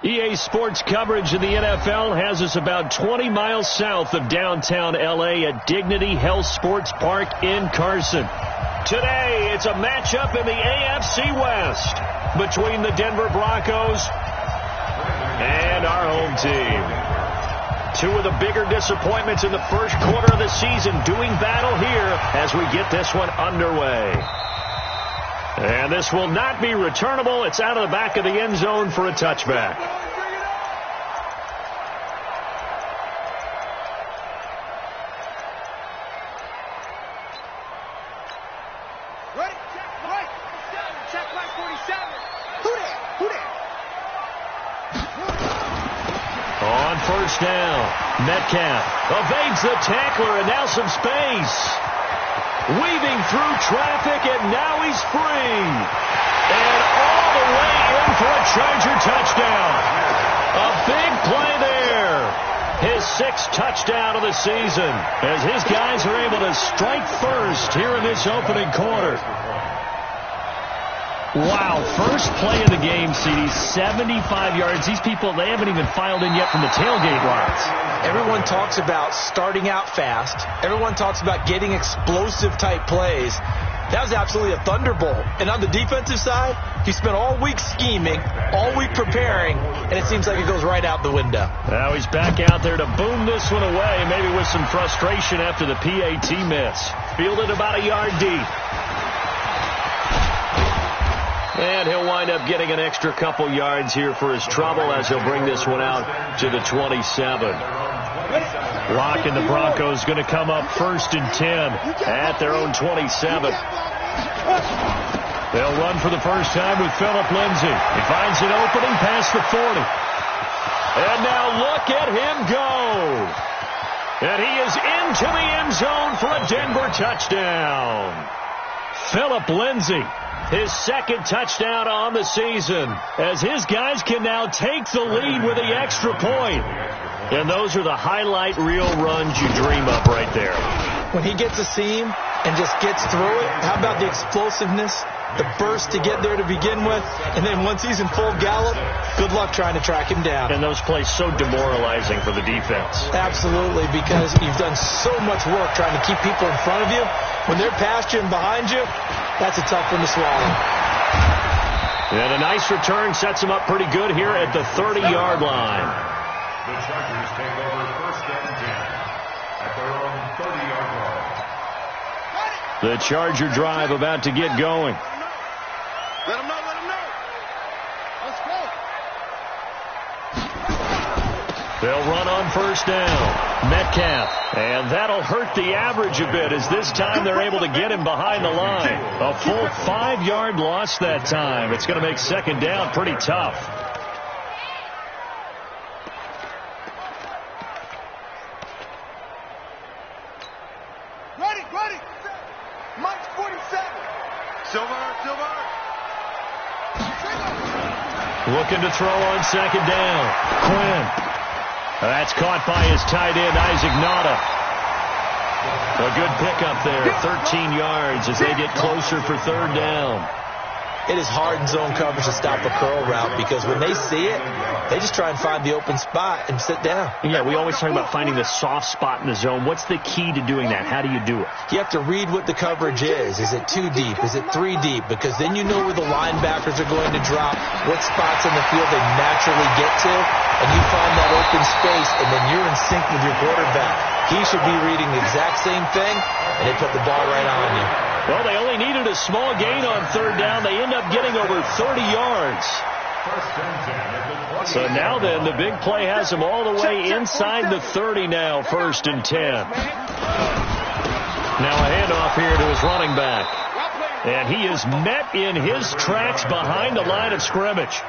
EA Sports coverage of the NFL has us about 20 miles south of downtown L.A. at Dignity Health Sports Park in Carson. Today, it's a matchup in the AFC West between the Denver Broncos and our home team. Two of the bigger disappointments in the first quarter of the season doing battle here as we get this one underway. And this will not be returnable. It's out of the back of the end zone for a touchback. Ready? Check right 47. Who there? On first down, Metcalf evades the tackler and now some space. Weaving through traffic, and now he's free. And all the way in for a Charger touchdown. A big play there. His sixth touchdown of the season as his guys are able to strike first here in this opening quarter. Wow, first play of the game, CD, 75 yards. These people, they haven't even filed in yet from the tailgate lines. Everyone talks about starting out fast. Everyone talks about getting explosive-type plays. That was absolutely a thunderbolt. And on the defensive side, he spent all week scheming, all week preparing, and it seems like it goes right out the window. Now he's back out there to boom this one away, maybe with some frustration after the PAT miss. Fielded about a yard deep. And he'll wind up getting an extra couple yards here for his trouble as he'll bring this one out to the 27. Locke and the Broncos going to come up first and 10 at their own 27. They'll run for the first time with Phillip Lindsay. He finds an opening past the 40. And now look at him go. And he is into the end zone for a Denver touchdown. Phillip Lindsay, his second touchdown on the season, as his guys can now take the lead with the extra point. And those are the highlight reel runs you dream up right there. When he gets a seam and just gets through it, how about the explosiveness, the burst to get there to begin with, and then once he's in full gallop, good luck trying to track him down. And those plays so demoralizing for the defense. Absolutely, because you've done so much work trying to keep people in front of you. When they're past you and behind you, that's a tough one to swallow. And a nice return sets him up pretty good here at the 30-yard line. The Chargers take over first and 10 at their own 30-yard line. The Charger drive about to get going. Let him know. Let's go. They'll run on first down. Metcalf. And that'll hurt the average a bit as this time they're able to get him behind the line. A full 5-yard loss that time. It's going to make second down pretty tough. Ready. Mike 47. Silver. Looking to throw on second down. Quinn. That's caught by his tight end, Isaac Nauta. A good pickup there, 13 yards as they get closer for third down. It is hard in zone coverage to stop a curl route because when they see it, they just try and find the open spot and sit down. Yeah, we always talk about finding the soft spot in the zone. What's the key to doing that? How do you do it? You have to read what the coverage is. Is it 2 deep? Is it 3 deep? Because then you know where the linebackers are going to drop, what spots in the field they naturally get to, and you find that open space, and then you're in sync with your quarterback. He should be reading the exact same thing, and they put the ball right on you. Well, they only needed a small gain on third down. They end up getting over 30 yards. So now then, the big play has them all the way inside the 30 now, first and 10. Now a handoff here to his running back. And he is met in his tracks behind the line of scrimmage.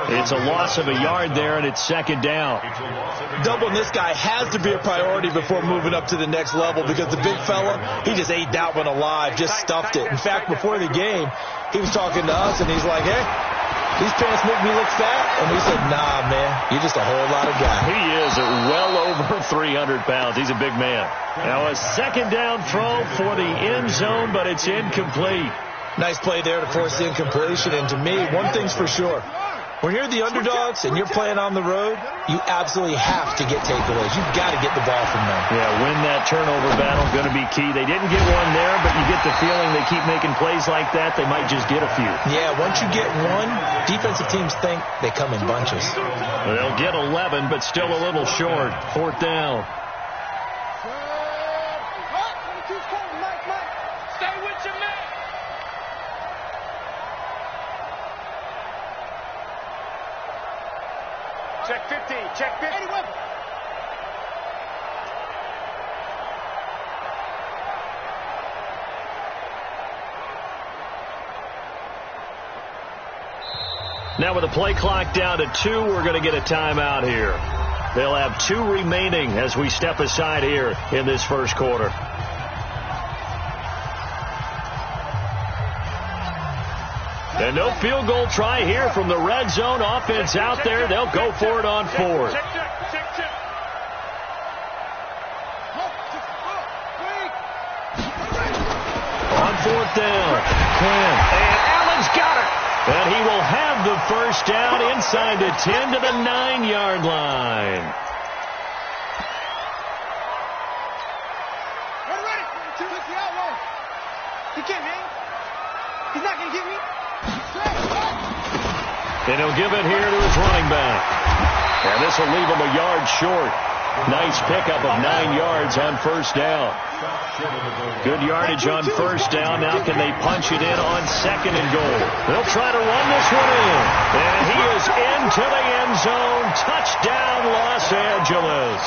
It's a loss of a yard there, and it's second down. Doubling this guy has to be a priority before moving up to the next level because the big fella, he just ate that one alive, just stuffed it. In fact, before the game, he was talking to us, and he's like, hey, these pants make me look fat. And we said, nah, man, you're just a whole lot of guy. He is well over 300 pounds. He's a big man. Now a second down throw for the end zone, but it's incomplete. Nice play there to force the incompletion. And to me, one thing's for sure. When you're the underdogs and you're playing on the road, you absolutely have to get takeaways. You've got to get the ball from them. Yeah, win that turnover battle, going to be key. They didn't get one there, but you get the feeling they keep making plays like that, they might just get a few. Yeah, once you get one, defensive teams think they come in bunches. They'll get 11, but still a little short. 4th down. Stay with your man. Check 50. Check 50. Now with the play clock down to 2, we're going to get a timeout here. They'll have 2 remaining as we step aside here in this first quarter. And no field goal try here from the red zone. Offense out there. They'll go for it on 4th. On 4th down. And Allen's got it. And he will have the first down inside the 10 to the 9-yard line. Ready. He can't, man. He's not going to get me. And he'll give it here to his running back. And this will leave him a yard short. Nice pickup of 9 yards on first down. Good yardage on first down. Now can they punch it in on 2nd and goal? They'll try to run this one in. And he is into the end zone. Touchdown, Los Angeles.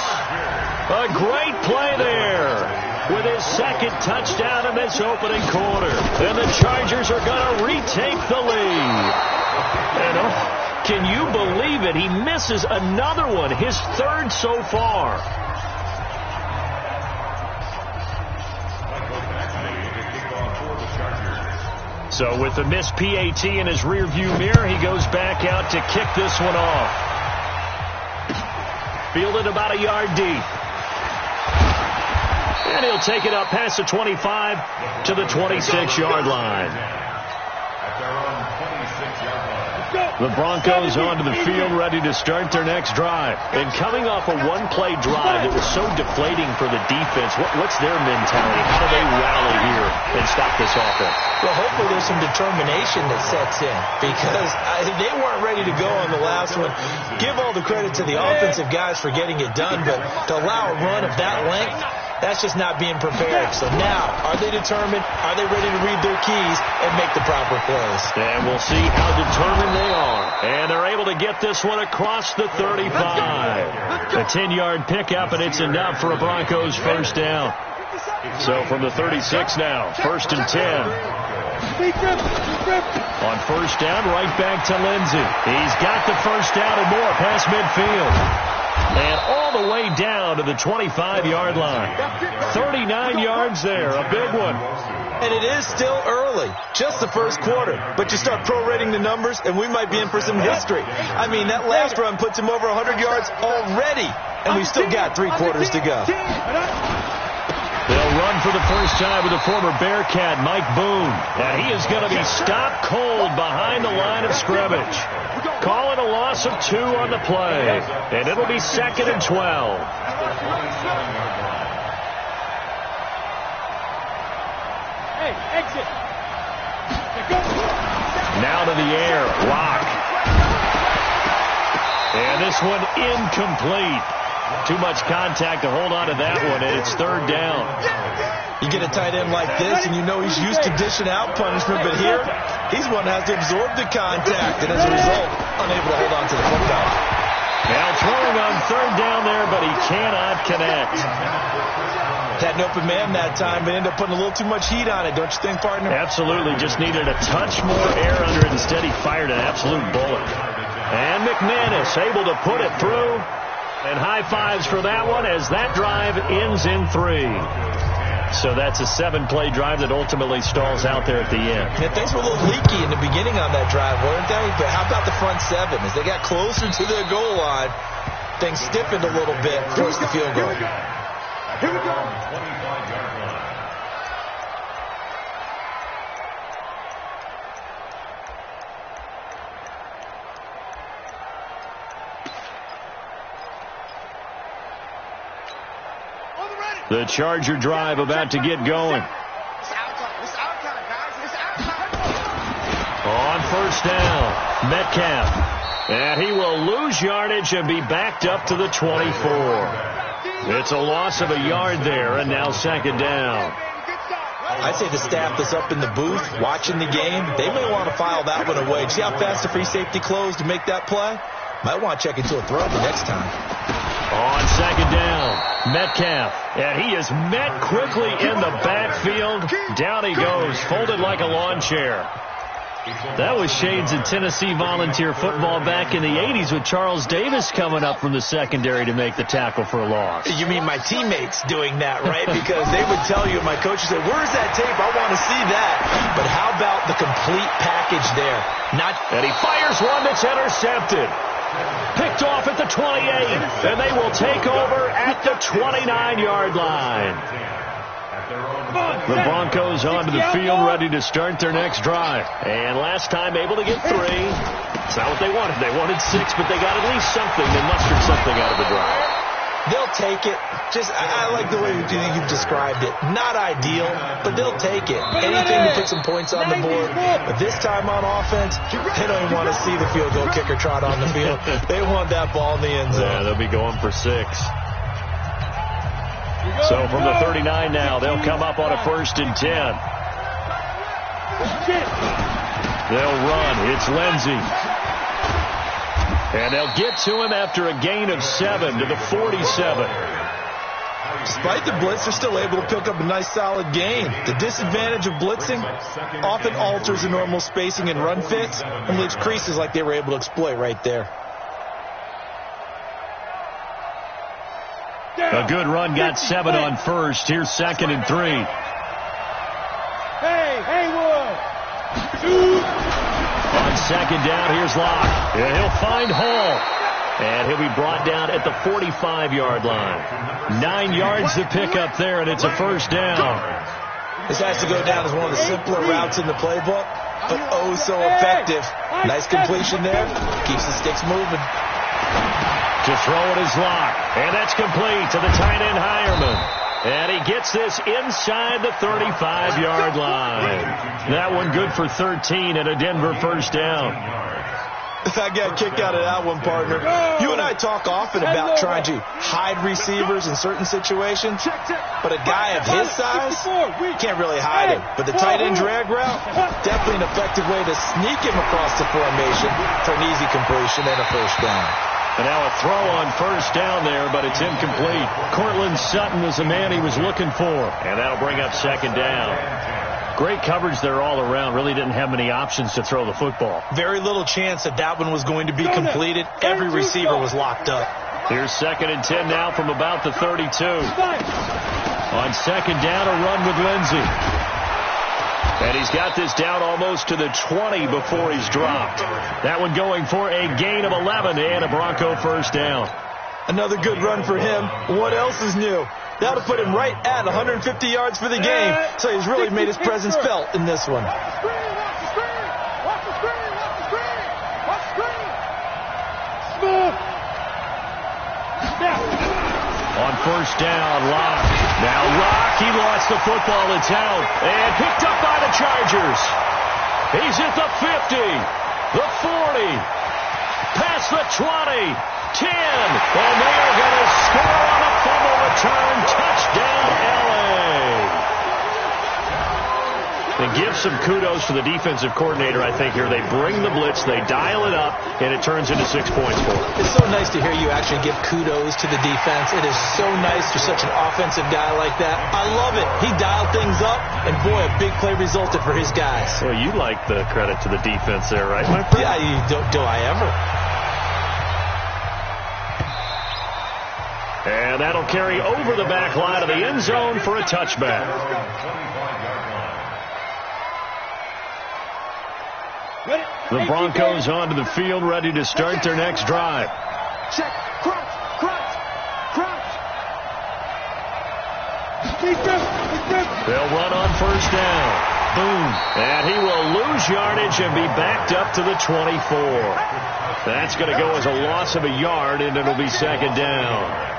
A great play there with his 2nd touchdown in this opening quarter. And the Chargers are going to retake the lead. And can you believe it? He misses another one, his 3rd so far. So with the missed PAT in his rearview mirror, he goes back out to kick this one off. Fielded about a yard deep. And he'll take it up past the 25 to the 26-yard line. The Broncos onto the field, ready to start their next drive. And coming off a one-play drive that was so deflating for the defense, what's their mentality? How do they rally here and stop this offense? Well, hopefully there's some determination that sets in, because they weren't ready to go on the last one. Give all the credit to the offensive guys for getting it done, but to allow a run of that length, that's just not being prepared. So now, are they determined? Are they ready to read their keys and make the proper plays? And we'll see how determined they are. And they're able to get this one across the 35. A 10-yard pickup, and it's enough for a Broncos first down. So from the 36 now, 1st and 10. On first down, right back to Lindsey. He's got the first down and more past midfield. And all the way down to the 25-yard line. 39 yards there, a big one. And it is still early, just the first quarter. But you start prorating the numbers, and we might be in for some history. I mean, that last run puts him over 100 yards already, and we've still got 3 quarters to go. They'll run for the first time with the former Bearcat, Mike Boone. And he is going to be stopped cold behind the line of scrimmage. Call it a loss of 2 on the play. And it'll be 2nd and 12. Hey, exit. Now to the air. Lock. And this one incomplete. Too much contact to hold on to that one, and it's 3rd down. You get a tight end like this, and you know he's used to dishing out punishment, but here, he's one that has to absorb the contact, and as a result, unable to hold on to the football. Now throwing on 3rd down there, but he cannot connect. Had an open man that time, but ended up putting a little too much heat on it, don't you think, partner? Absolutely. Just needed a touch more air under it. Instead, he fired an absolute bullet. And McManus able to put it through. And high fives for that one as that drive ends in 3. So that's a 7-play drive that ultimately stalls out there at the end. Yeah, things were a little leaky in the beginning on that drive, weren't they? But how about the front 7? As they got closer to the goal line, things stiffened a little bit, forced the field goal. Here we go. 25-yard line. The Charger drive about to get going. On first down, Metcalf. And he will lose yardage and be backed up to the 24. It's a loss of a yard there, and now second down. I'd say the staff that's up in the booth watching the game, they may want to file that one away. See how fast the free safety closed to make that play? Might want to check into a throw the next time. On second down, Metcalf. And he is met quickly in the backfield. Down he goes, folded like a lawn chair. That was shades of Tennessee volunteer football back in the 80s with Charles Davis coming up from the secondary to make the tackle for a loss. You mean my teammates doing that, right? Because they would tell you, my coach would say, where's that tape? I want to see that. But how about the complete package there? And he fires one that's intercepted. Picked off at the 28, and they will take over at the 29-yard line. The Broncos onto the field, ready to start their next drive. And last time able to get 3. It's not what they wanted. They wanted 6, but they got at least something. They mustered something out of the drive. They'll take it. I like the way you've described it. Not ideal, but they'll take it. Anything to put some points on the board. But this time on offense, they don't even want to see the field goal kicker trot on the field. They want that ball in the end zone. Yeah, they'll be going for 6. So from the 39 now, they'll come up on a 1st and 10. They'll run. It's Lindsey. And they'll get to him after a gain of 7 to the 47. Despite the blitz, they're still able to pick up a nice solid gain. The disadvantage of blitzing often alters the normal spacing and run fits and leaves creases like they were able to exploit right there. A good run got 7 on 1st. Here's 2nd and 3. Hey, Haywood! On 2nd down, here's Locke. And he'll find Hall. And he'll be brought down at the 45-yard line. 9 yards to pick up there, and it's a 1st down. This has to go down as one of the simpler routes in the playbook, but oh so effective. Nice completion there. Keeps the sticks moving. To throw it is Locke. And that's complete to the tight end Hireman. And he gets this inside the 35-yard line. That one good for 13 and a Denver 1st down. I got a kick out of that one, partner. You and I talk often about trying to hide receivers in certain situations, but a guy of his size can't really hide him. But the tight end drag route, definitely an effective way to sneak him across the formation for an easy completion and a 1st down. And now a throw on 1st down there, but it's incomplete. Cortland Sutton was the man he was looking for, and that'll bring up 2nd down. Great coverage there all around. Really didn't have many options to throw the football. Very little chance that one was going to be completed. Every receiver was locked up. Here's 2nd and 10 now from about the 32. On 2nd down, a run with Lindsey. And he's got this down almost to the 20 before he's dropped. That one going for a gain of 11 and a Bronco 1st down. Another good run for him. What else is new? That'll put him right at 150 yards for the game. So he's really made his presence felt in this one. On 1st down, Locke. Now Locke, he lost the football. It's out. And picked up by the Chargers. He's at the 50, the 40, past the 20, 10. And they are going to score on a fumble return. Touchdown, L.A. And give some kudos to the defensive coordinator, I think, here. They bring the blitz, they dial it up, and it turns into 6 points for them. It's so nice to hear you actually give kudos to the defense. It is so nice for such an offensive guy like that. I love it. He dialed things up, and boy, a big play resulted for his guys. Well, you like the credit to the defense there, right, my friend? Yeah, do I ever? And that'll carry over the back line of the end zone for a touchback. The Broncos onto the field, ready to start their next drive. Check. Crouch. They'll run on 1st down. Boom. And he will lose yardage and be backed up to the 24. That's going to go as a loss of a yard, and it'll be 2nd down.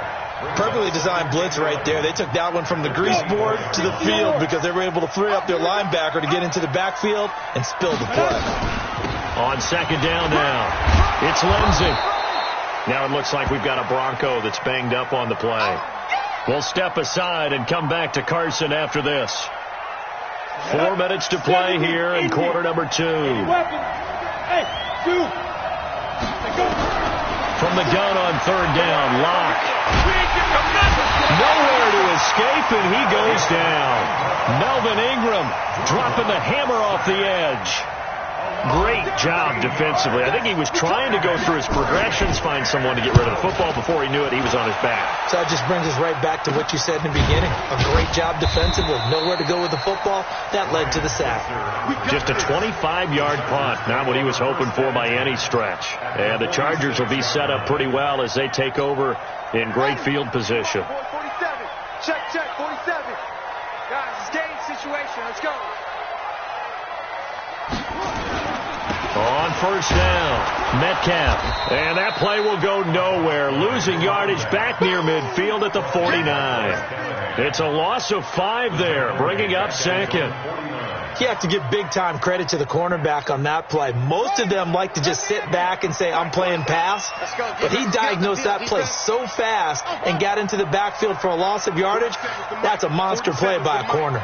Perfectly designed blitz right there. They took that one from the grease board to the field because they were able to free up their linebacker to get into the backfield and spill the play. On second down now, it's Lindsey. Now it looks like we've got a Bronco that's banged up on the play. We'll step aside and come back to Carson after this. 4 minutes to play here in quarter number 2. From the gun on third down, Locke. Nowhere to escape, and he goes down. Melvin Ingram dropping the hammer off the edge. Great job defensively. I think he was trying to go through his progressions, find someone to get rid of the football. Before he knew it, he was on his back. So that just brings us right back to what you said in the beginning. A great job defensively. Nowhere to go with the football. That led to the sack. Just a 25-yard punt. Not what he was hoping for by any stretch. And the Chargers will be set up pretty well as they take over in great field position. 47. Check, 47. Guys, it's game situation. Let's go. On first down, Metcalf. And that play will go nowhere. Losing yardage back near midfield at the 49. It's a loss of 5 there, bringing up second. You have to give big-time credit to the cornerback on that play. Most of them like to just sit back and say, I'm playing pass. But he diagnosed that play so fast and got into the backfield for a loss of yardage. That's a monster play by a corner.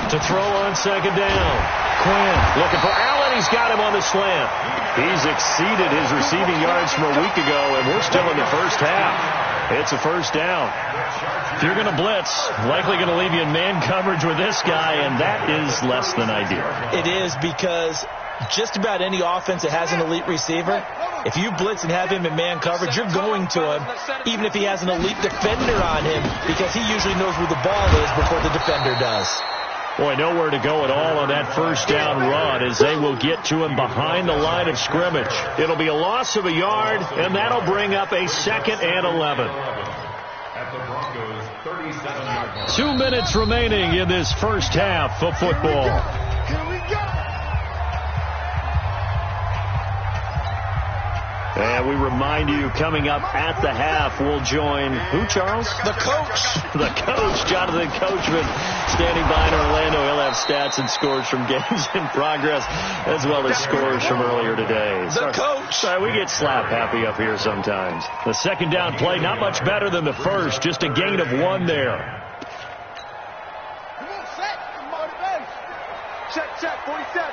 To throw on second down. Quinn looking for Allen. He's got him on the slant. He's exceeded his receiving yards from a week ago, and we're still in the first half. It's a first down. If you're going to blitz, likely going to leave you in man coverage with this guy, and that is less than ideal. It is, because just about any offense that has an elite receiver, if you blitz and have him in man coverage, you're going to him, even if he has an elite defender on him, because he usually knows where the ball is before the defender does. Boy, nowhere to go at all on that first down run as they will get to him behind the line of scrimmage. It'll be a loss of a yard, and that'll bring up a 2nd and 11. At the Broncos' 37-yard line. 2 minutes remaining in this first half of football. Here we go. And we remind you, coming up at the half, we'll join who, Charles? The coach. The coach, Jonathan Coachman, standing by in Orlando. He'll have stats and scores from games in progress, as well as scores from earlier today. The coach. Sorry, we get slap happy up here sometimes. The second down play, not much better than the first, just a gain of 1 there. Come on, set. Motivation. Check, 47.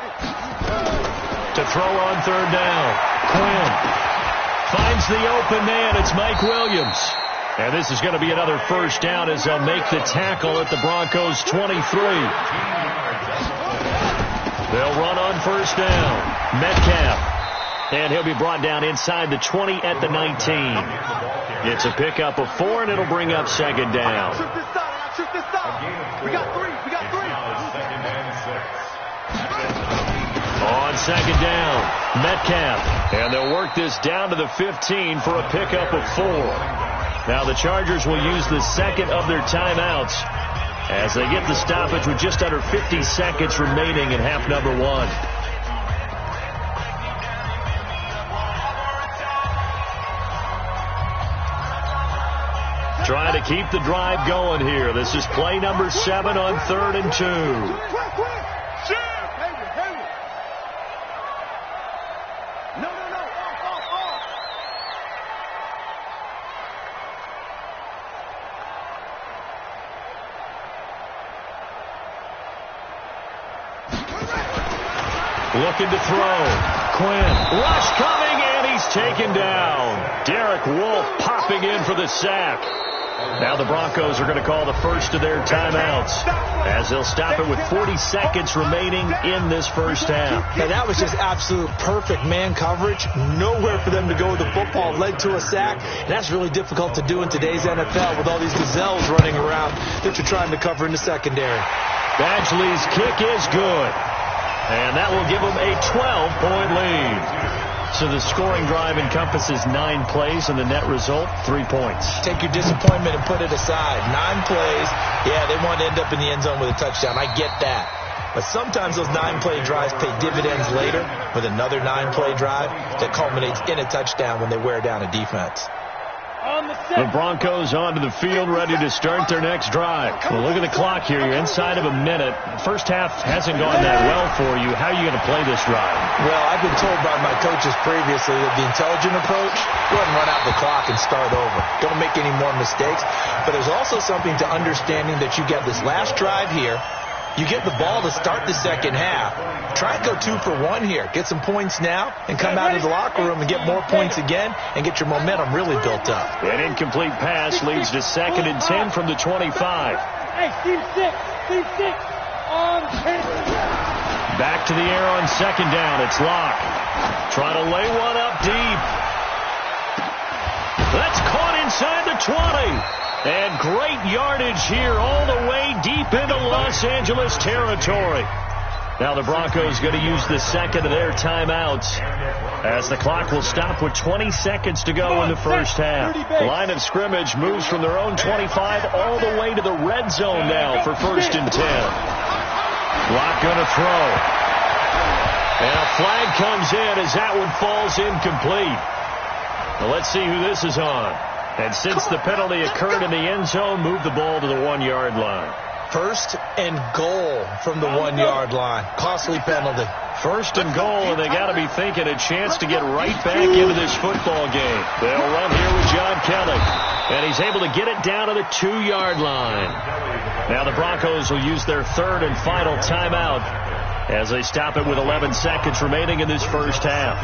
To throw on third down, Quinn finds the open man. It's Mike Williams. And this is going to be another first down as they'll make the tackle at the Broncos' 23. They'll run on first down. Metcalf. And he'll be brought down inside the 20 at the 19. It's a pickup of 4, and it'll bring up second down. Shoot this side. We got 3. On second down, Metcalf. And they'll work this down to the 15 for a pickup of 4. Now the Chargers will use the second of their timeouts as they get the stoppage with just under 50 seconds remaining in half number 1. Trying to keep the drive going here. This is play number 7 on 3rd and 2. Looking to throw. Quinn. Rush coming, and he's taken down. Derek Wolfe popping in for the sack. Now the Broncos are going to call the first of their timeouts as they'll stop it with 40 seconds remaining in this first half. Now that was just absolute perfect man coverage. Nowhere for them to go with the football. Led to a sack. And that's really difficult to do in today's NFL with all these gazelles running around that you're trying to cover in the secondary. Badgley's kick is good. And that will give them a 12-point lead. So the scoring drive encompasses 9 plays, and the net result, 3 points. Take your disappointment and put it aside. 9 plays. Yeah, they want to end up in the end zone with a touchdown. I get that. But sometimes those 9-play drives pay dividends later with another 9-play drive that culminates in a touchdown when they wear down a defense. The Broncos onto the field, ready to start their next drive. Well, look at the clock here. You're inside of a minute. First half hasn't gone that well for you. How are you going to play this drive? Well, I've been told by my coaches previously that the intelligent approach, go ahead and run out the clock and start over. Don't make any more mistakes. But there's also something to understanding that you get this last drive here. You get the ball to start the second half. Try and go 2 for 1 here. Get some points now and come out of the locker room and get more points again and get your momentum really built up. An incomplete pass leads to 2nd and 10 from the 25. Hey, Team 6 on 10. Back to the air on 2nd down. It's Locke. Trying to lay one up deep. That's caught inside the 20. And great yardage here all the way deep into Los Angeles territory. Now the Broncos going to use the second of their timeouts as the clock will stop with 20 seconds to go in the first half. Line of scrimmage moves from their own 25 all the way to the red zone now for 1st and 10. Locke going to throw. And a flag comes in as that one falls incomplete. Well, let's see who this is on. And since the penalty occurred in the end zone, move the ball to the 1-yard line. 1st and goal from the 1-yard line. Costly penalty. 1st and goal, and they got to be thinking a chance to get right back into this football game. They'll run here with John Kelly, and he's able to get it down to the 2-yard line. Now the Broncos will use their 3rd and final timeout as they stop it with 11 seconds remaining in this first half.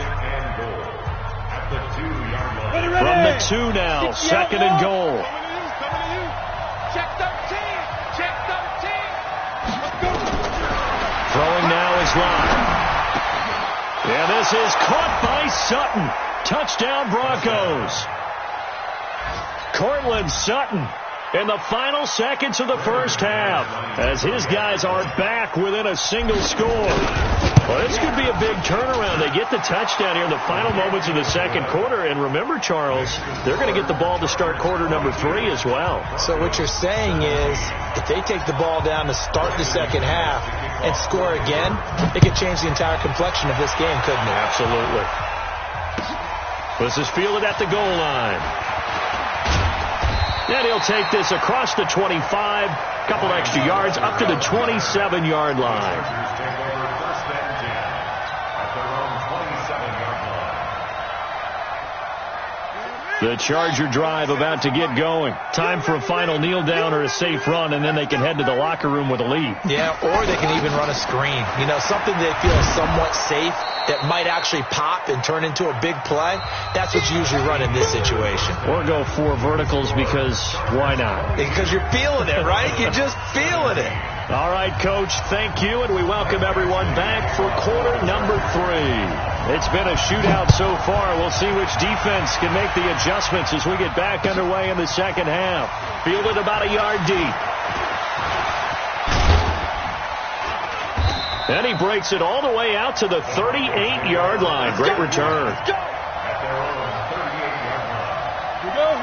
From the 2 now, 2nd and goal. Check 13. Check 13. Throwing now is Locke. And this is caught by Sutton. Touchdown Broncos. Cortland Sutton in the final seconds of the first half as his guys are back within a single score. Well, this could be a big turnaround. They get the touchdown here in the final moments of the second quarter. And remember, Charles, they're going to get the ball to start quarter number 3 as well. So what you're saying is if they take the ball down to start the second half and score again, it could change the entire complexion of this game, couldn't it? Absolutely. This is fielded at the goal line. And he'll take this across the 25, couple extra yards, up to the 27-yard line. The Charger drive about to get going. Time for a final kneel down or a safe run, and then they can head to the locker room with a lead. Yeah, or they can even run a screen. You know, something they feel is somewhat safe that might actually pop and turn into a big play. That's what you usually run in this situation. Or go 4 verticals because why not? Because you're feeling it, right? You're just feeling it. All right, Coach, thank you, and we welcome everyone back for quarter number 3. It's been a shootout so far. We'll see which defense can make the adjustments as we get back underway in the second half. Fielded about a yard deep. And he breaks it all the way out to the 38-yard line. Great return.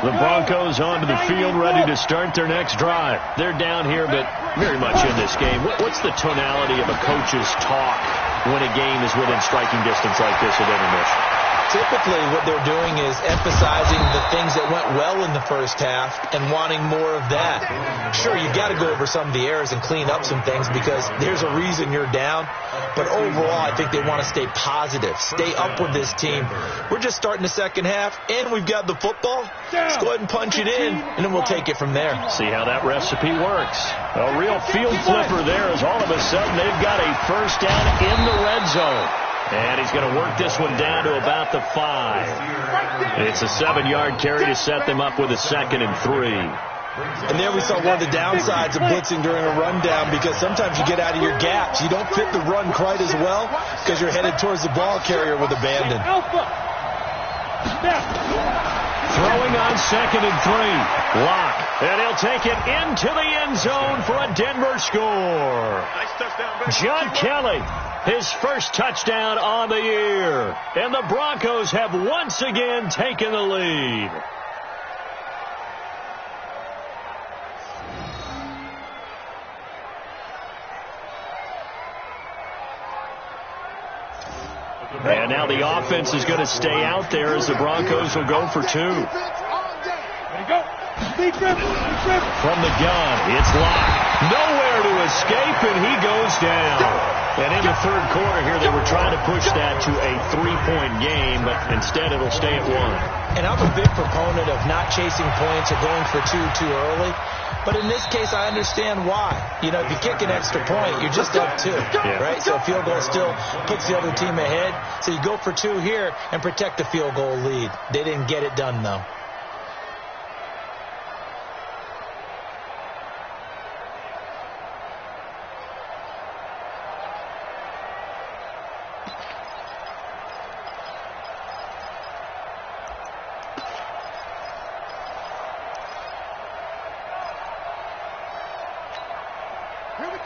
The Broncos onto the field, ready to start their next drive. They're down here, but very much in this game. What's the tonality of a coach's talk when a game is within striking distance like this at intermission? Typically, what they're doing is emphasizing the things that went well in the first half and wanting more of that. Sure, you've got to go over some of the errors and clean up some things because there's a reason you're down. But overall, I think they want to stay positive, stay up with this team. We're just starting the second half, and we've got the football. Let's go ahead and punch it in, and then we'll take it from there. See how that recipe works. A real field flipper there as all of a sudden they've got a first down in the red zone. And he's going to work this one down to about the 5. It's a 7-yard carry to set them up with a 2nd and 3. And there we saw one of the downsides of blitzing during a rundown because sometimes you get out of your gaps. You don't fit the run quite as well because you're headed towards the ball carrier with abandon. Throwing on 2nd and 3. Locke. And he'll take it into the end zone for a Denver score. John Kelly, his first touchdown on the year. And the Broncos have once again taken the lead. And now the offense is going to stay out there as the Broncos will go for 2. From the gun, it's locked. Nowhere to escape, and he goes down. And in the third quarter here, they were trying to push that to a 3-point game, but instead it'll stay at 1. And I'm a big proponent of not chasing points or going for two too early. But in this case, I understand why. You know, if you kick an extra point, you're just up 2, right? So a field goal still puts the other team ahead. So you go for 2 here and protect the field goal lead. They didn't get it done, though.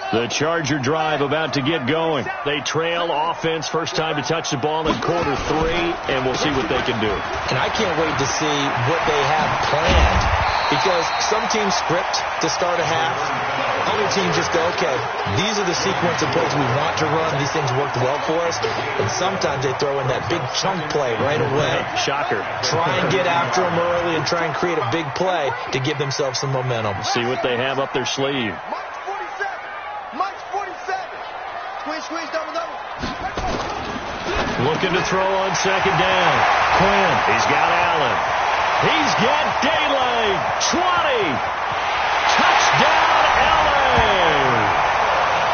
The Charger drive about to get going. They trail offense, first time to touch the ball in quarter 3, and we'll see what they can do. And I can't wait to see what they have planned, because some teams script to start a half. Other teams just go, okay, these are the sequence of plays we want to run. These things worked well for us. And sometimes they throw in that big chunk play right away. Shocker. Try and get after them early and try and create a big play to give themselves some momentum. See what they have up their sleeve. Looking to throw on second down. Quinn, he's got Allen. He's got daylight. 20. Touchdown, Allen.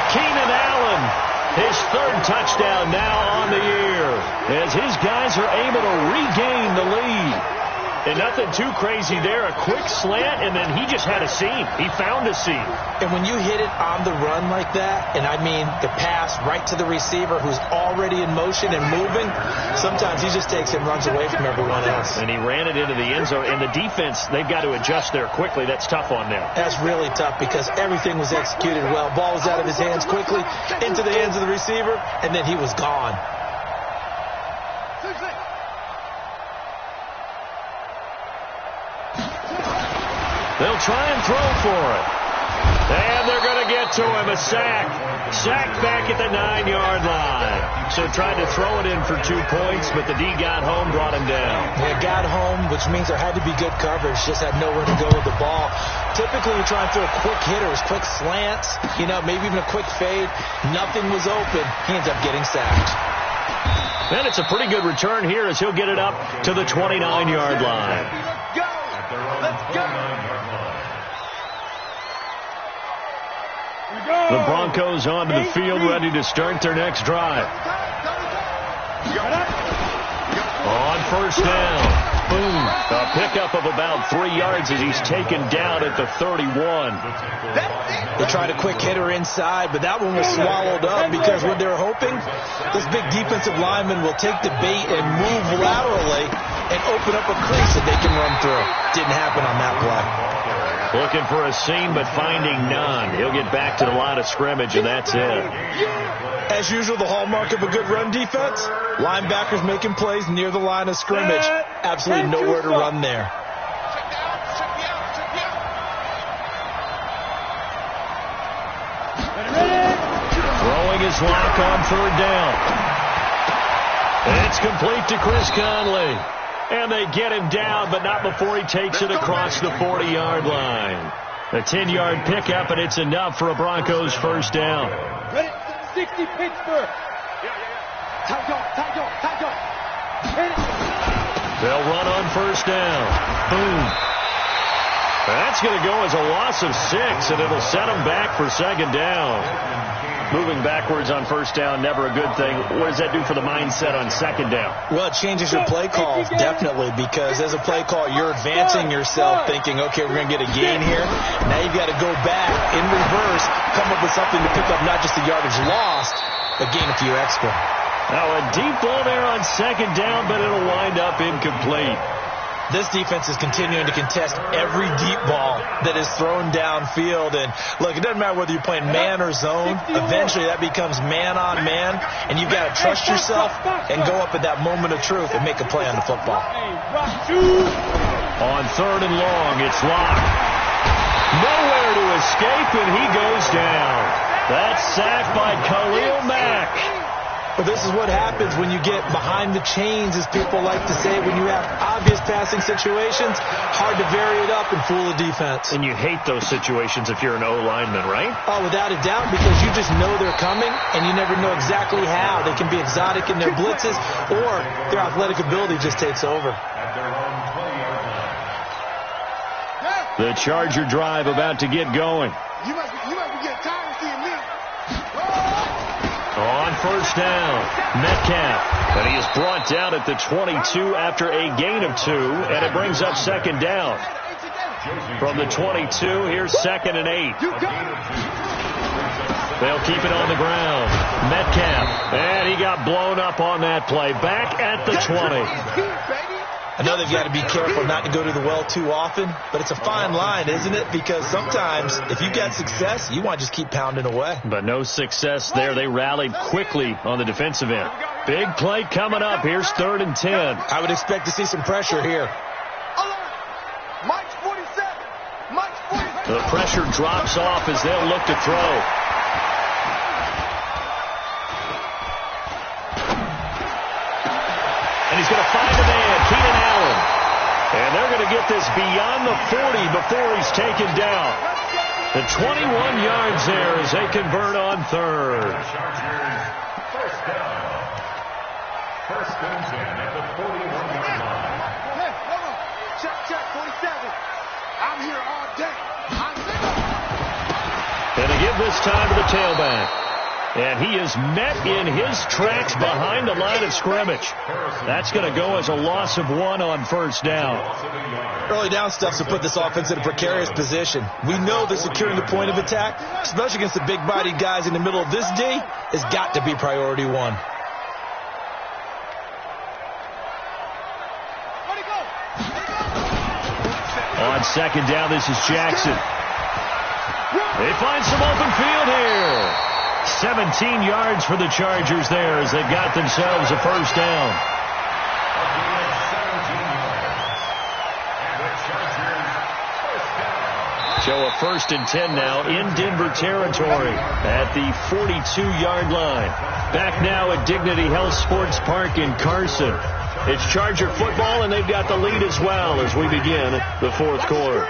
Keenan Allen, his 3rd touchdown now on the year, as his guys are able to regain the lead. And nothing too crazy there. A quick slant, and then he just had a seam. He found a seam. And when you hit it on the run like that, and I mean the pass right to the receiver who's already in motion and moving, sometimes he just takes it and runs away from everyone else. And he ran it into the end zone. And the defense, they've got to adjust there quickly. That's tough on them. That's really tough because everything was executed well. Ball was out of his hands quickly, into the hands of the receiver, and then he was gone. They'll try and throw for it. And they're going to get to him. A sack. Sack back at the 9-yard line. So tried to throw it in for 2 points, but the D got home, brought him down. Yeah, got home, which means there had to be good coverage. Just had nowhere to go with the ball. Typically, you're trying to throw quick hitters, quick slants, you know, maybe even a quick fade. Nothing was open. He ends up getting sacked. And it's a pretty good return here as he'll get it up to the 29-yard line. Let's go! The Broncos onto the field, ready to start their next drive. On first down. Boom. A pickup of about 3 yards as he's taken down at the 31. They tried a quick hitter inside, but that one was swallowed up because what they're hoping, this big defensive lineman will take the bait and move laterally and open up a crease that they can run through. Didn't happen on that play. Looking for a seam, but finding none. He'll get back to the line of scrimmage, and that's it. As usual, the hallmark of a good run defense, linebackers making plays near the line of scrimmage. Absolutely nowhere to run there. Throwing his lock on 3rd down. It's complete to Chris Conley. And they get him down, but not before he takes it across the 40-yard line. A 10-yard pickup, and it's enough for a Broncos first down. Ready? 60 Pittsburgh. They'll run on first down. Boom. That's going to go as a loss of 6, and it'll set them back for second down. Moving backwards on first down, never a good thing. What does that do for the mindset on second down? Well, it changes your play call, definitely, because as a play call, you're advancing yourself thinking, okay, we're going to get a gain here. Now you've got to go back in reverse, come up with something to pick up not just the yardage lost, but gain a few extra. Now a deep ball there on second down, but it'll wind up incomplete. This defense is continuing to contest every deep ball that is thrown downfield. And, look, it doesn't matter whether you're playing man or zone. Eventually that becomes man on man, and you've got to trust yourself and go up at that moment of truth and make a play on the football. On 3rd and long, it's locked. Nowhere to escape, and he goes down. That's sacked by Khalil Mack. Well, this is what happens when you get behind the chains, as people like to say. When you have obvious passing situations, hard to vary it up and fool the defense. And you hate those situations if you're an O-lineman, right? Oh, without a doubt, because you just know they're coming, and you never know exactly how. They can be exotic in their blitzes, or their athletic ability just takes over. The Charger drive about to get going. You must be getting tired of seeing me. On first down, Metcalf. And he is brought down at the 22 after a gain of 2, and it brings up second down. From the 22, here's 2nd and 8. They'll keep it on the ground. Metcalf, and he got blown up on that play. Back at the 20. I know they've got to be careful not to go to the well too often, but it's a fine line, isn't it? Because sometimes, if you got success, you want to just keep pounding away. But no success there. They rallied quickly on the defensive end. Big play coming up. Here's 3rd and 10. I would expect to see some pressure here. Mike's 47. Mike's 47. The pressure drops off as they'll look to throw. And he's going to find a man, Keenan Allen. And they're going to get this beyond the 40 before he's taken down. The 21 yards there as they convert on 3rd. First down. First and 10 at the 41-yard line. Hey, hold on. Check, 47. I'm here all day. And they give this time to the tailback. And he is met in his tracks behind the line of scrimmage. That's going to go as a loss of 1 on first down. Early down stuff to put this offense in a precarious position. We know that securing the point of attack, especially against the big-bodied guys in the middle of this D, has got to be priority 1. On second down, this is Jackson. They find some open field here. 17 yards for the Chargers there as they got themselves a first down. So a 1st and 10 now in Denver territory at the 42-yard line. Back now at Dignity Health Sports Park in Carson. It's Charger football, and they've got the lead as well as we begin the 4th quarter.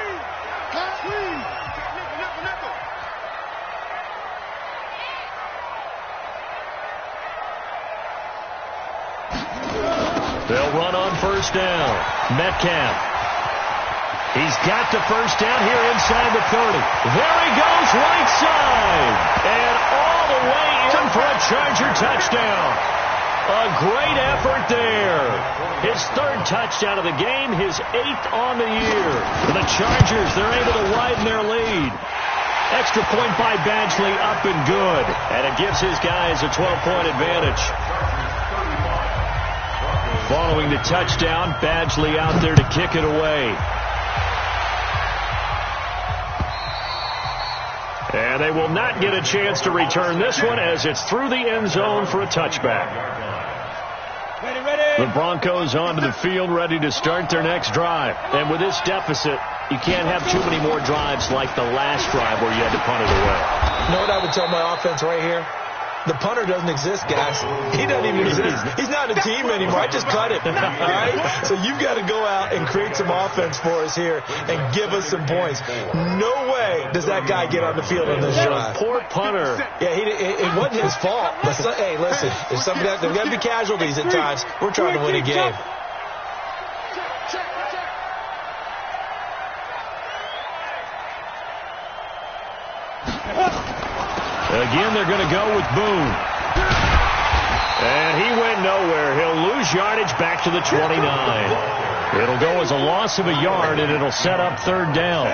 They'll run on first down. Metcalf. He's got the first down here inside the 30. There he goes, right side. And all the way in for a Charger touchdown. A great effort there. His 3rd touchdown of the game, his 8th on the year. For the Chargers, they're able to widen their lead. Extra point by Badgley, up and good. And it gives his guys a 12-point advantage. Following the touchdown, Badgley out there to kick it away. And they will not get a chance to return this one as it's through the end zone for a touchback. The Broncos onto the field ready to start their next drive. And with this deficit, you can't have too many more drives like the last drive where you had to punt it away. You know what I would tell my offense right here? The punter doesn't exist, guys. He doesn't even exist. He's not a team anymore. I just cut it. All right? So you've got to go out and create some offense for us here and give us some points. No way does that guy get on the field on this drive. Poor punter. Yeah, it wasn't his fault. But hey, listen, there's got to be casualties at times. We're trying to win a game. Again, they're going to go with Boone. And he went nowhere. He'll lose yardage back to the 29. It'll go as a loss of a yard, and it'll set up 3rd down.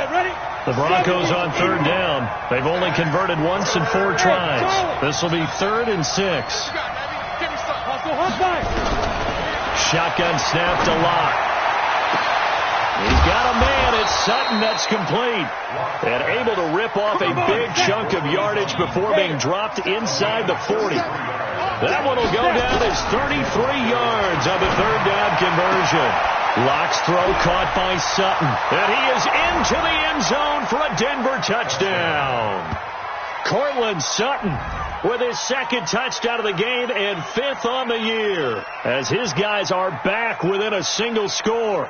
The Broncos on 3rd down. They've only converted once in 4 tries. This will be 3rd and 6. Shotgun snap to Locke. He's got a man. It's Sutton that's complete. And able to rip off a big chunk of yardage before being dropped inside the 40. That one will go down as 33 yards on the 3rd down conversion. Locke's throw caught by Sutton. And he is into the end zone for a Denver touchdown. Cortland Sutton with his second touchdown of the game and 5th on the year, as his guys are back within a single score.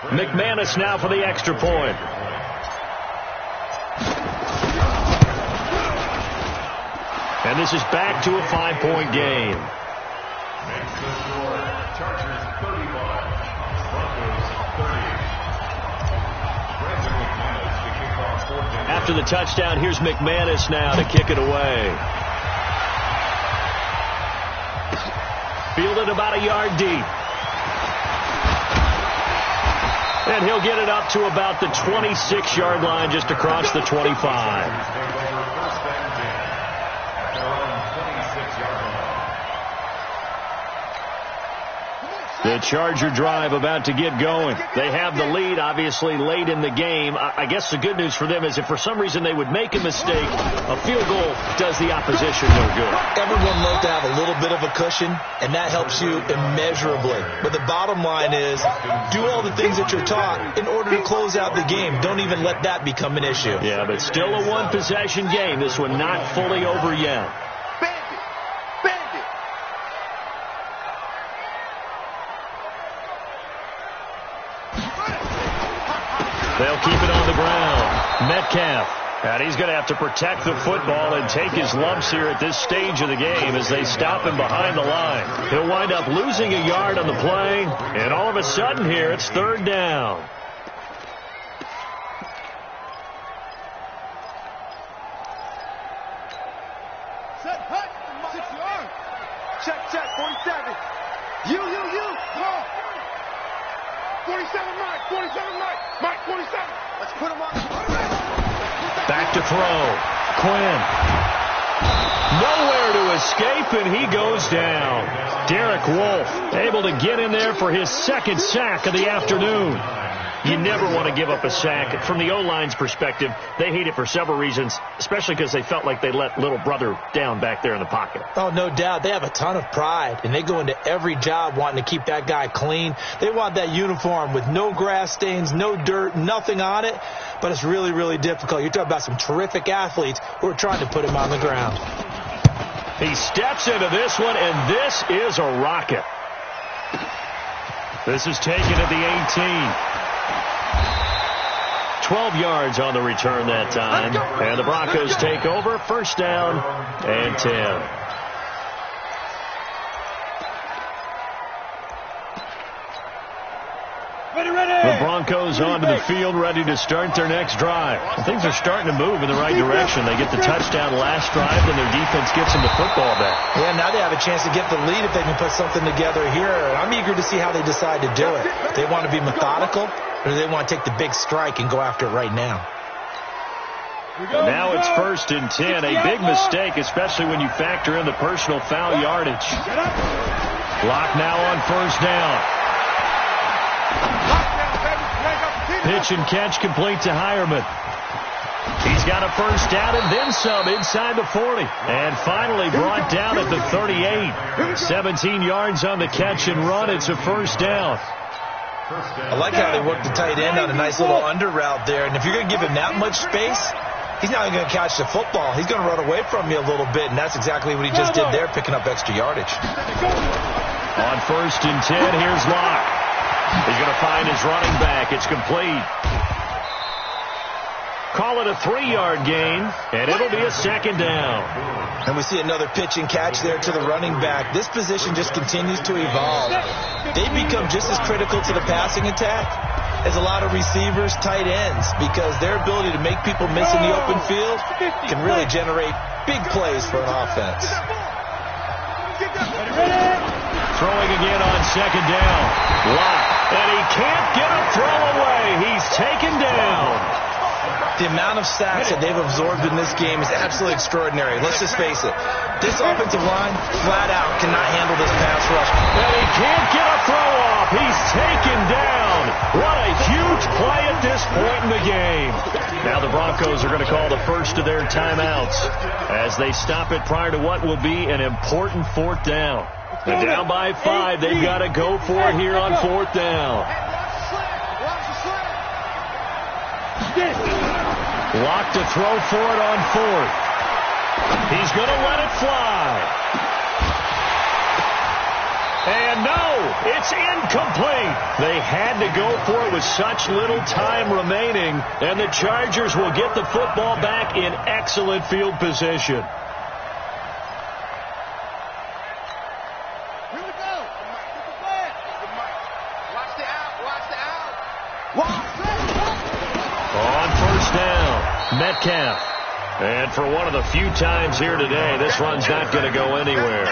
McManus now for the extra point. And this is back to a 5-point game. Makes the score. Chargers 31, Broncos 30. Brandon McManus to kick off 4th down. After the touchdown, here's McManus now to kick it away. Fielded about a yard deep. And he'll get it up to about the 26-yard line, just across the 25. The Charger drive about to get going. They have the lead, obviously, late in the game. I guess the good news for them is if for some reason they would make a mistake, a field goal does the opposition no good. Everyone loves to have a little bit of a cushion, and that helps you immeasurably. But the bottom line is, do all the things that you're taught in order to close out the game. Don't even let that become an issue. Yeah, but still a one-possession game. This one not fully over yet. They'll keep it on the ground. Metcalf. And he's going to have to protect the football and take his lumps here at this stage of the game as they stop him behind the line. He'll wind up losing a yard on the play. And all of a sudden here, it's 3rd down. Set, hut, 6 yards. Check, 47. You. Come on. 47, Mike, 47. Let's put him on. Back to throw. Quinn. Nowhere to escape, and he goes down. Derek Wolfe able to get in there for his 2nd sack of the afternoon. You never want to give up a sack. From the O-line's perspective, they hate it for several reasons, especially because they felt like they let little brother down back there in the pocket. Oh, no doubt. They have a ton of pride, and they go into every job wanting to keep that guy clean. They want that uniform with no grass stains, no dirt, nothing on it. But it's really, really difficult. You're talking about some terrific athletes who are trying to put him on the ground. He steps into this one, and this is a rocket. This is taken at the 18. 12 yards on the return that time. And the Broncos take over. 1st down and 10. The Broncos onto the field, ready to start their next drive. Things are starting to move in the right direction. They get the touchdown last drive, then their defense gets them the football back. Yeah, now they have a chance to get the lead if they can put something together here. I'm eager to see how they decide to do it. They want to be methodical, or do they want to take the big strike and go after it right now? Now it's 1st and 10. A big mistake, especially when you factor in the personal foul yardage. Clock now on 1st down. Pitch and catch complete to Hireman. He's got a 1st down and then some inside the 40. And finally brought down at the 38. 17 yards on the catch and run. It's a 1st down. I like how they work the tight end on a nice little under route there. And if you're going to give him that much space, he's not even going to catch the football. He's going to run away from you a little bit, and that's exactly what he just did there, picking up extra yardage. On 1st and 10, here's Locke. He's going to find his running back. It's complete. Call it a 3-yard gain, and it'll be a 2nd down. And we see another pitch and catch there to the running back. This position just continues to evolve. They become just as critical to the passing attack as a lot of receivers, tight ends, because their ability to make people miss in the open field can really generate big plays for an offense. Throwing again on 2nd down. Locke. And he can't get a throw away. He's taken down. The amount of sacks that they've absorbed in this game is absolutely extraordinary. Let's just face it. This offensive line, flat out, cannot handle this pass rush. And he can't get a throw off. He's taken down. What a huge play at this point in the game. Now the Broncos are going to call the first of their timeouts as they stop it prior to what will be an important 4th down. They're down by 5. They've got to go for it here on 4th down. Locked to throw for it on fourth. He's going to let it fly. And no, it's incomplete. They had to go for it with such little time remaining, and the Chargers will get the football back in excellent field position. Here we go. Watch the out. Watch the out. On first down, Metcalf. And for one of the few times here today, this run's not going to go anywhere.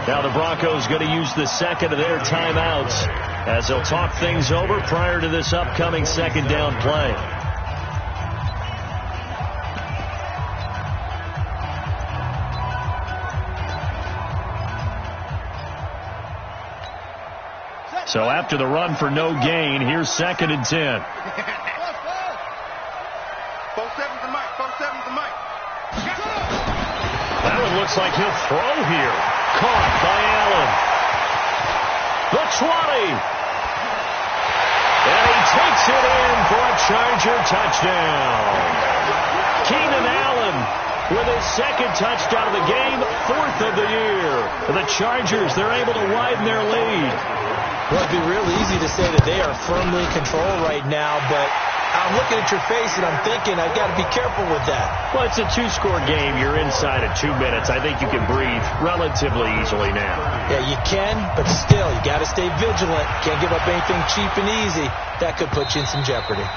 Now the Broncos going to use the second of their timeouts as they'll talk things over prior to this upcoming second down play. So after the run for no gain, here's 2nd and 10. 4-7's the mic. 4-7's the mic. That one looks like he'll throw here. Caught by Allen. The 20. And he takes it in for a Charger touchdown. Keenan Allen with his 2nd touchdown of the game, 4th of the year. For the Chargers, they're able to widen their lead. Well, it'd be real easy to say that they are firmly in control right now, but I'm looking at your face and I'm thinking I've got to be careful with that. Well, it's a 2-score game. You're inside of 2 minutes. I think you can breathe relatively easily now. Yeah, you can, but still, you got to stay vigilant. Can't give up anything cheap and easy. That could put you in some jeopardy.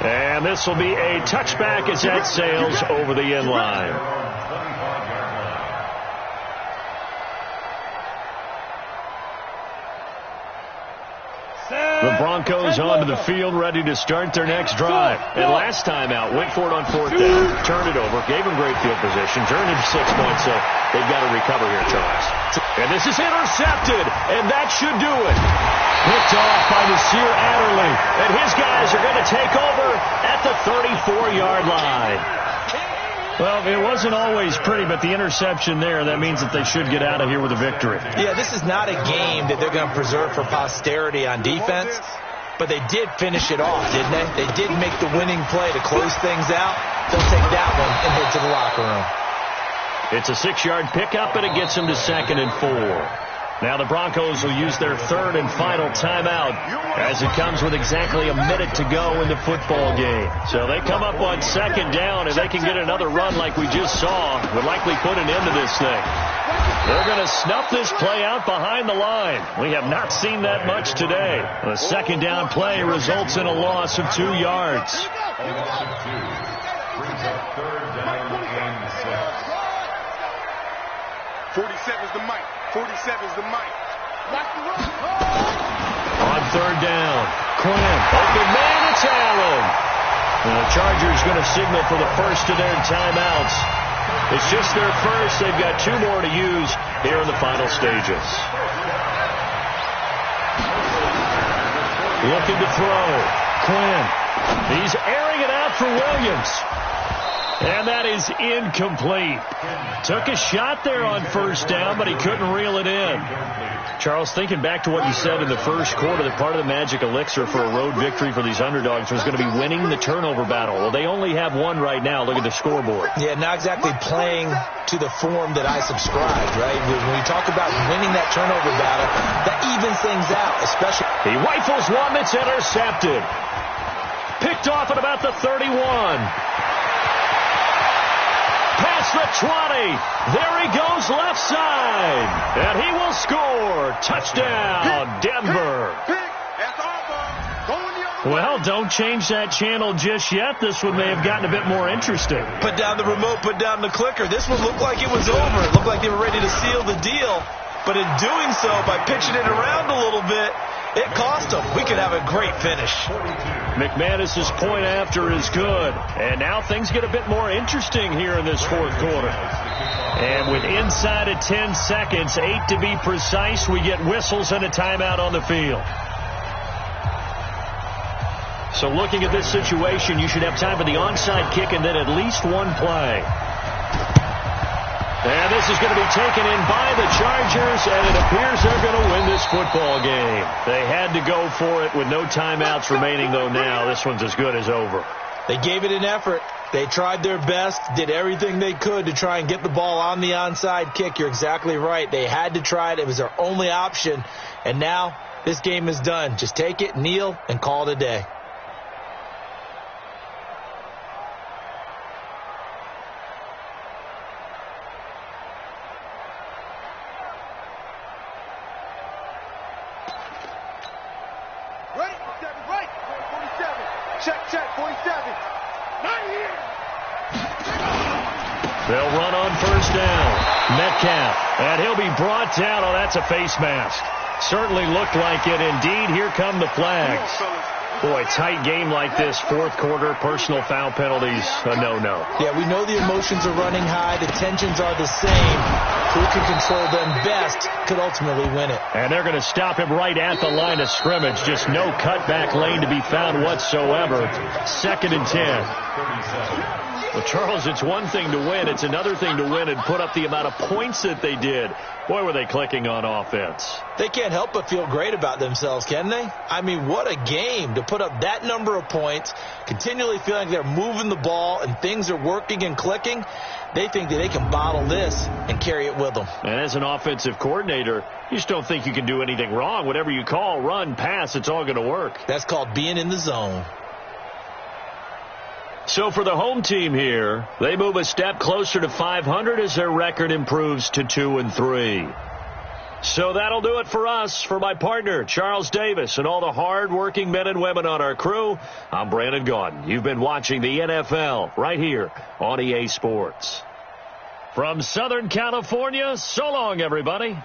And this will be a touchback as that sails over the end line. The Broncos onto the field, ready to start their next drive. And last time out, went for it on 4th down, turned it over, gave him great field position, turned him 6 points, so they've got to recover here, Charles. And this is intercepted, and that should do it. Picked off by Nasir Adderley, and his guys are going to take over at the 34-yard line. Well, it wasn't always pretty, but the interception there, that means that they should get out of here with a victory. Yeah, this is not a game that they're going to preserve for posterity on defense, but they did finish it off, didn't they? They did make the winning play to close things out. They'll take that one and head to the locker room. It's a 6-yard pickup, and it gets them to 2nd and 4. Now the Broncos will use their 3rd and final timeout as it comes with exactly a minute to go in the football game. So they come up on 2nd down, and they can get another run like we just saw. Would likely put an end to this thing. They're going to snuff this play out behind the line. We have not seen that much today. The 2nd down play results in a loss of 2 yards. Brings up 3rd down and 6. 47's the mic. 47's the mic. On 3rd down, Quinn. Open man, it's Allen. And the Chargers going to signal for the first of their timeouts. It's just their first. They've got 2 more to use here in the final stages. Looking to throw. Quinn. He's airing it out for Williams. And that is incomplete. Took a shot there on 1st down, but he couldn't reel it in. Charles, thinking back to what you said in the first quarter, that part of the magic elixir for a road victory for these underdogs was going to be winning the turnover battle. Well, they only have one right now. Look at the scoreboard. Yeah, not exactly playing to the form that I subscribed, right? When you talk about winning that turnover battle, that evens things out, especially. He rifles one that's intercepted. Picked off at about the 31. Past the 20. There he goes left side. And he will score. Touchdown, Denver. Well, don't change that channel just yet. This one may have gotten a bit more interesting. Put down the remote, put down the clicker. This one looked like it was over. It looked like they were ready to seal the deal. But in doing so, by pitching it around a little bit, it cost them. We could have a great finish. McManus's point after is good. And now things get a bit more interesting here in this 4th quarter. And with inside of 10 seconds, 8 to be precise, we get whistles and a timeout on the field. So looking at this situation, you should have time for the onside kick and then at least one play. And this is going to be taken in by the Chargers, and it appears they're going to win this football game. They had to go for it with no timeouts remaining, though now. This one's as good as over. They gave it an effort. They tried their best, did everything they could to try and get the ball on the onside kick. You're exactly right. They had to try it. It was their only option. And now this game is done. Just take it, kneel, and call it a day. Right, 47. Check, 47. Not here. They'll run on first down. Metcalf, and he'll be brought down. Oh, that's a face mask. Certainly looked like it. Indeed, here come the flags. Boy, tight game like this, fourth quarter, personal foul penalties, a no-no. Yeah, we know the emotions are running high. The tensions are the same. Who can control them best could ultimately win it. And they're going to stop him right at the line of scrimmage. Just no cutback lane to be found whatsoever. 2nd and 10. Well, Charles, it's one thing to win. It's another thing to win and put up the amount of points that they did. Boy, were they clicking on offense. They can't help but feel great about themselves, can they? I mean, what a game to put up that number of points, continually feeling they're moving the ball and things are working and clicking. They think that they can bottle this and carry it with them. And as an offensive coordinator, you just don't think you can do anything wrong. Whatever you call, run, pass, it's all going to work. That's called being in the zone. So for the home team here, they move a step closer to 500 as their record improves to 2-3. So that'll do it for us. For my partner, Charles Davis, and all the hard-working men and women on our crew, I'm Brandon Gaudin. You've been watching the NFL right here on EA Sports. From Southern California, so long, everybody.